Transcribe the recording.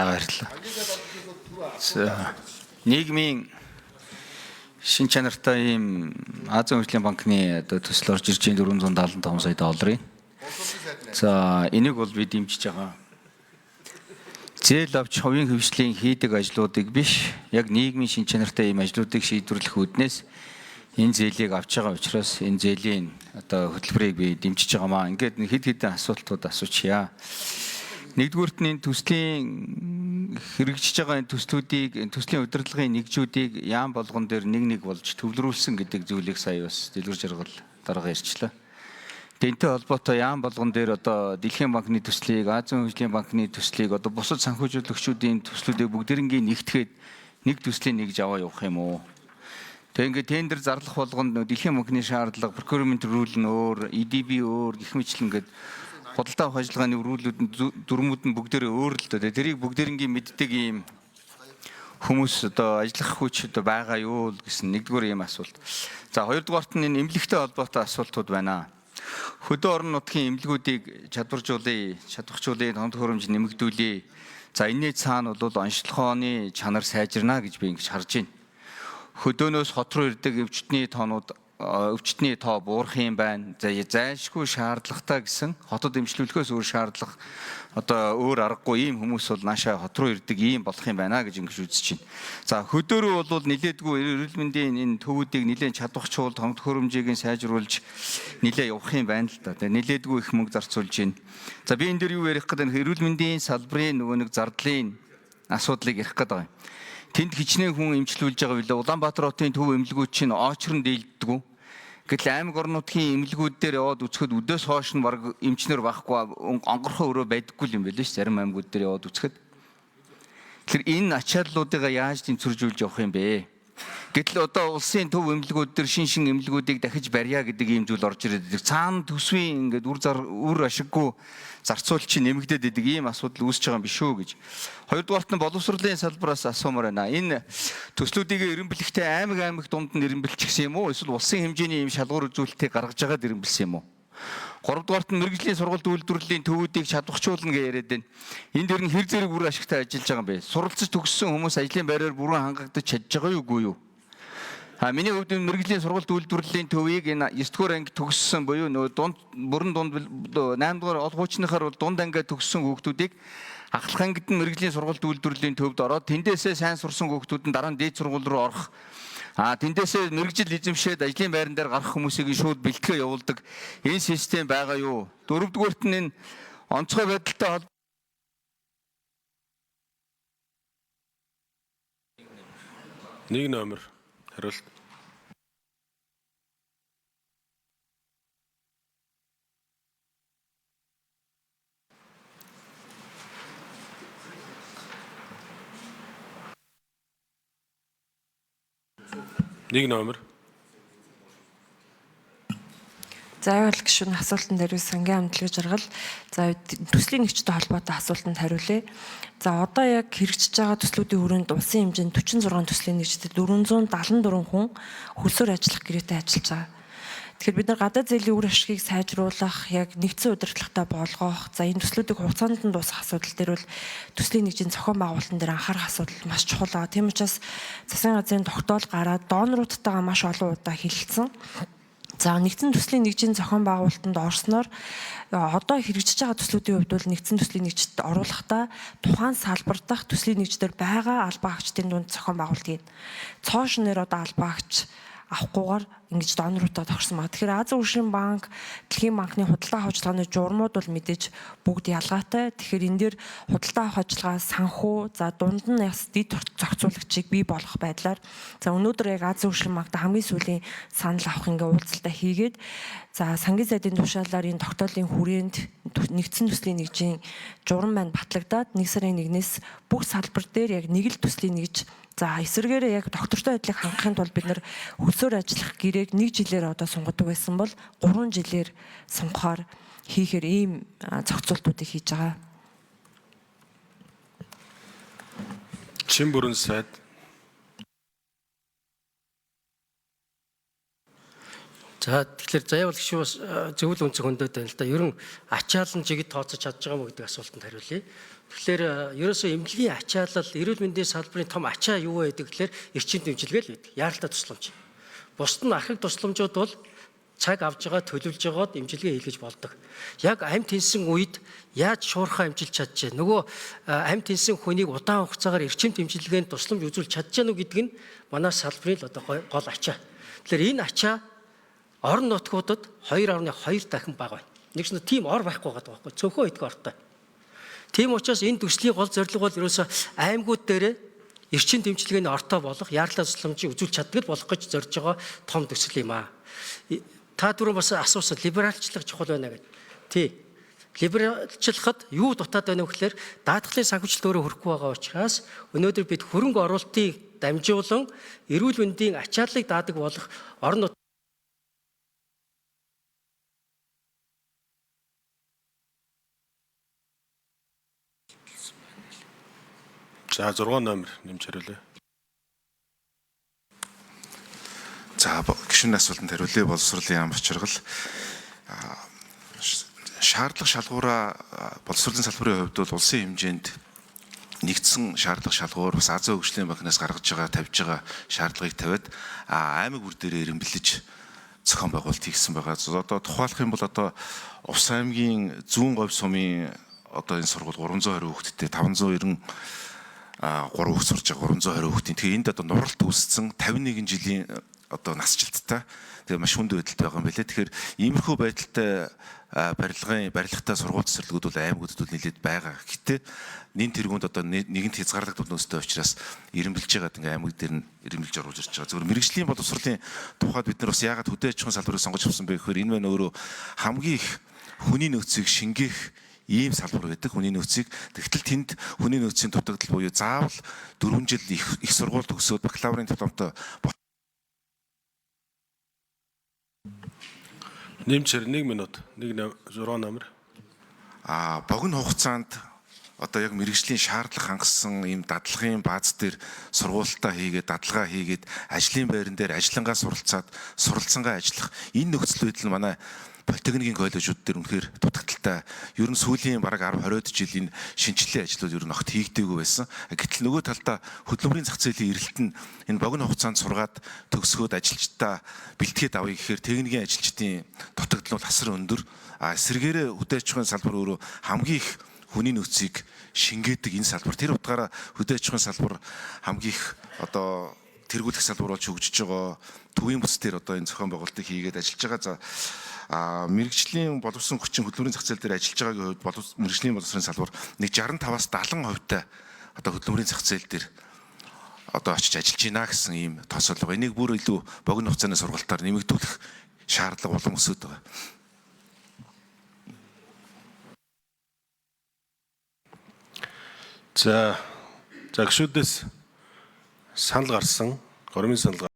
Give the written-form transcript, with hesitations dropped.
Баярлалаа. Нийгмийн шин чанартай ийм Азийн хөгжлийн банкны төсөл орж ирж 475 сая долларын. За энийг бол бид дэмжиж байгаа. Зээл авч хувийн хөвшлийн хийдэг ажлуудыг биш, яг нийгмийн шин чанартай ийм ажлуудыг шийдвэрлэх үүднээс энэ зээлийг авч байгаа учраас энэ зээлийн хөтөлбөрийг би дэмжиж байгаамаа. Ингээд хэд хэдэн асуултууд асуучъя. Нэгдүгüүрт нь төслийн хэрэгжиж байгаа төслүүдийн удирдлагын нэгжүүдийг яам болгон дээр нэг болж төвлөрүүлсэн гэдэг зүйлийг сая бас дэлгэр жаргал дарга ярьчлаа. Тэнтэй холбоотой яам болгон дээр Дэлхийн банкны төслийг, Азийн хөгжлийн банкны төслийг бусад санхүүжүүлэгчдийн төслүүдийг бүгдээрингийн нэгтгэхэд нэг төслийн нэгж аваа явах юм уу? Тэгээ ингээд тендер зарлах болгонд Дэлхийн банкны шаардлага, procurement rule нь өөр, EDB өөр гэх мэтлэн ингээд худалдаа авах ажиллагааны рүүлүүд дүрмүүд нь бүгдээрээ өөр л дээ. Тэрийг бүгдээрингийн мэддэг ийм хүмүүс ажиллах хүч байгаа юу гэсэн нэгдүгээр ийм асуулт. За хоёрдугаарт нь энэ эмнэлэгтэй холбоотой асуултууд байна. Хөдөө орон нутгийн эмнэлгүүдийг чадварчуулъя, тоног төхөөрөмж нэмэгдүүлье. За энэний цаана бол онцлогооны чанар сайжирна гэж би ингэж харж байна. Хөдөөнөөс хот руу ирдэг өвчтний тоо буурах юм байна. Зайлшгүй шаардлагатай гэсэн хотод эмчлүүлэхээс өөр шаардлага өөр аргагүй ийм хүмүүс бол наашаа хот руу ирдэг ийм болох юм байна гэж ингэж үзэж байна. За хөдөөрөө бол нилээдгүй эрүүл мэндийн энэ төвүүдийг нилээн чадварчуул, тоног төхөөрөмжийг сайжруулж нилээ явах юм байна л да. Нилээдгүй их мөнгө зарцуулж байна. За би энэ дээр юу ярих гэдэг нь эрүүл мэндийн салбарын нэг зардлын асуудлыг ярих гэдэг юм. Тэнд хичнээн хүн эмчлүүлж байгаа билээ. Улаанбаатар хотын төв эмнэлгүүд чинь очрон дийлдэггүй. Гэтэл аймаг орнуудын эмнэлгүүд дээр яваад үзэхэд өдөөс хойш нь баг эмчнэр байхгүй онгорхоо өрөө байдаггүй юм байл ш. Зарим аймагуд дээр яваад үзэхэд. Тэгэхээр энэ ачааллуудыг яаж тэнцвэржүүлж явах юм бэ? Гэтэл улсын төв эмнэлгүүд дээр шин эмнэлгүүдийг дахиж барья гэдэг ийм зүйл орж ирээд байдаг. Цаана төсвийн ингээд үр ашиггүй зарцуул чинь нэмэгдээд идэг ийм асуудал үүсэж байгаа юм биш үү гэж. Хоёрдугаарт нь боловсролын салбараас асуумаар байна. Энэ төслүүдийг эренбэлэхтэй аймаг дунд нь эренбэлчихсэн юм уу? Эсвэл улсын хэмжээний ийм шалгуур үзүүлэлтийг гаргаж байгаад эренбэлсэн юм уу? Гуравдугаарт нь мэрэгжлийн сургалт үйлдвэрлэлийн төвүүдийг чадварчуулна гэж яриад байна. Энд дэр нь хэр зэрэг үр ашигтай ажиллаж байгаа юм бэ? Суралцж төгссөн хүмүүс ажлын байраар бүрэн хангагдаж чадж байгаа юу үгүй юу? Миний хувьд мэрэгжлийн сургалт үйлдвэрлэлийн төвийг энэ 9-р анги төгссөн буюу бүрэн дунд 8-р хуучныхаар бол дунд ангиа төгссөн хүүхдүүдийг ахлах ангид нь мэрэгжлийн сургалт үйлдвэрлэлийн төвд ороод тэндээсээ сайн сурсан хүүхдүүд нь дараа нь дээд сургууль руу орох. Тэндээсээ мэрэгжил эзэмшээд ажлын байран дээр гарах хүмүүсийг шууд бэлтгэе явуулдаг энэ систем байгаа юу? Дөрөвдүгээрт нь энэ онцгой байдалтай нэг номер хариулт. Нэг номер. За яавал гişүн асуултан дээр сангийн амтлагч жаргал. За төслийн нэгжтэй холбоотой асуултанд хариулъя. За одоо яг хэрэгжиж байгаа төслүүдийн хүрээнд улсын хэмжээнд 46 төслийн нэгжтэй 474 хүн хөлсөөр ажиллах гэрээтэй ажиллаж байгаа. Тэгэхээр бид нар гадаад зээлийн үр ашгийг сайжруулах, яг нэгдсэн удирдлагатай болгох, за энэ төслүүдийг хугацаанд нь дуусгах асуудал дээр бол төслийн нэгжийн зохион байгуулалтын дээр анхаарах асуудал маш чухал байгаа. Тийм учраас засгийн газрын тогтоол гараад доноруудтайгаа маш олон удаа хэлэлцсэн. За нэгдсэн төслийн нэгжийн зохион байгуулалтанд орсноор одоо хэрэгжиж байгаа төслүүдийн хувьд бол нэгдсэн төслийн нэгжид оруулахдаа тухайн салбар дахь төслийн нэгждэр байгаа албан агчдын дунд зохион байгуулалтыг цоошин нэр албан агч авахгүйгээр ингэж доноруудаа тогтсон байна. Тэгэхээр Азийн хөгжлийн банк, Дэлхийн банкны худалдаа авах ажиллагааны журмууд бол мэдээж бүгд ялгаатай. Тэгэхээр энэ дээр худалдаа авах ажиллагаа санхүү, за дунд нь яс дэд зохицуулагчийг бий болгох байдлаар за өнөөдөр яг Азийн хөгжлийн банкт хамгийн сүүлийн санал авах ингээ уулзалтаа хийгээд за сангийн сайдын тушаалаар энэ тогтоолын хүрээнд нэгдсэн төслийн нэгжийн журам маань батлагдаад 1 сарын 1-ээс бүх салбар дээр яг нэг л төслийн нэгж за эсвэргээрээ яг доктортой байдлыг хангахын тулд бид нар хөлсөөр ажиллах гэрээг 1 жилээр сунгадаг байсан бол 3 жилээр сунгахаар хийхээр ийм зохицуултуудыг хийж байгаа. Чин бүрэн сайд. За За тэгэхээр заавал гişүү бас зөвл үнцэг хөндөд байна л да. Ер нь ачаалан жигэд тооцож чадж байгаа мó гэдэг асуултанд хариулъя. Тэгэхээр ерөөсөө эмнэлгийн ачаалал эрүүл мэндийн салбарын том ачаа юу вэ гэдэг гэхээр эрчим дэмжлэг л байдаг. Яаралтай тусламж. Бусад нь архив тусламжууд бол цаг авж байгаа, төлөвлөж байгаад эмчилгээ хийлгэж болдог. Яг амьд хэлсэн үед яаж шуурхаа эмчилж чадчих. Нөгөө амьд хэлсэн хүнийг удаан хугацаагаар эрчим дэмжлэгэнд тусламж үзүүлж чадчих нь гэдэг нь манай салбарын л одоо гол ачаа. Тэгэхээр энэ ачаа орон нутгуудад 2.2 дахин бага байна. Нэг ч тийм ор байхгүй байгаа байхгүй. Цөөхөн идэх ортой. Тийм учраас энэ төслийн гол зорилго бол ерөөсөө аймагуд дээр эрчим дэмжлэгийн ортой болох яаралтай тусламжийг үзүүлж чаддаг болох гэж зорж байгаа том төсөл юм аа. Та түрүүн бас асуусан либералчлах чухал байна гэдэг. Тий. Либералчлахад юу дутаад байна вэ гэхээр даатгалын санхүүжилт өөрөө хөрөхгүй байгаа учраас өнөөдөр бид хөрөнгө оруулалтыг дамжуулан эрүүл мэндийн ачааллыг даадаг болох орон За 6 номер нэмж хариулъя. За гишүүний асуултанд хариулъя. Боловсролын яам бочиргал шаардлага шалгуураа боловсролын салбарын хувьд бол улсын хэмжээнд нэгдсэн шаардлага шалгуур бас Азийн хөгжлийн банкнаас гаргаж байгаа тавьж байгаа шаардлагыг тавиад аймаг бүр дээрээ эренбэлж зохион байгуулалт хийгсэн байгаа. Одоо тухайлах юм бол одоо Увс аймгийн зүүн говь сумын одоо энэ сургууль 320 хүүхэдтэй 593 хүүхэд сурж байгаа 320 хүүхдийн. Тэгэхээр энд одоо нуралт үүссэн 51 жилийн одоо насжилттай тэгээ маш хүнд байдалтай байгаа юм билээ. Тэгэхээр иймэрхүү байдалтай барилгатай сургууль цэцэрлэгүүд бол аймагуудад бол нэлээд байгаа. Гэтэ нэн тэргуунд одоо нэгэнт хязгаарлагдсан нөөцтэй учраас эренбэлж байгаа ингээ аймаг дээр нь эренбэлж оруулж ирж байгаа. Зөвхөн мэрэгжлийн боловсролын тухайд бид нар бас яагаад хөдөө аж ахуйн салбарыг сонгож авсан бэ гэхээр энэ маань өөрөө хамгийн их хүний нөөцийг шингээх ийм салбар байдаг. Хүний нөөцийг тэгтэл тэнд хүний нөөцийн дутагдал буюу заавал 4 жил их сургууль төгсөөд бакалаврын дипломтой Нэмж 1 минут. 6 номер. богино хугацаанд одоо яг мэрэгжлийн шаардлага хангасан ийм дадлагын бааз дээр сургуультаа хийгээд дадлагаа хийгээд ажлын байран дээр ажиллангаа суралцсангаа ажиллах энэ нөхцөл байдал нь манай политехникийн коллежууд дээр үнэхээр дутагдaltaй. Ер нь сүүлийн бараг 10-20 жил энэ шинжилгээ ажлууд ер нь огт хийгдээгүй байсан. Гэтэл нөгөө талдаа хөдөлмөрийн зах зээлийн эрэлт нь энэ богино хугацаанд сургаад төгсгөөд ажилчдаа бэлтгээд авъя гэхээр техникийн ажилчдын дутагдал нь асар өндөр. Эсвэргээрээ хөдөө аж ахуйн салбар өөрөө хамгийн их хүний нөөцийг шингээдэг энэ салбар. Тэр утгаараа хөдөө аж ахуйн салбар хамгийн их одоо тэргүүлэх салбар болж хөгжиж байгаа. Төвийн бүс дээр одоо энэ зохион байгуулалтыг хийгээд ажиллаж байгаа. За мэрэгжлийн боловсон хүчин хөдөлмөрийн зах зээл дээр ажиллаж байгаагийн хувьд мэрэгжлийн боловсролын салбар нэг 65-аас 70% одоо хөдөлмөрийн зах зээл дээр одоо очиж ажиллаж байна гэсэн ийм тооцоол байгаа. Энийг бүр илүү богино хугацааны сургалтаар нэмэгдүүлэх шаардлага улам өсөд байгаа. За гишүүдээс санал гарсан, гормын санал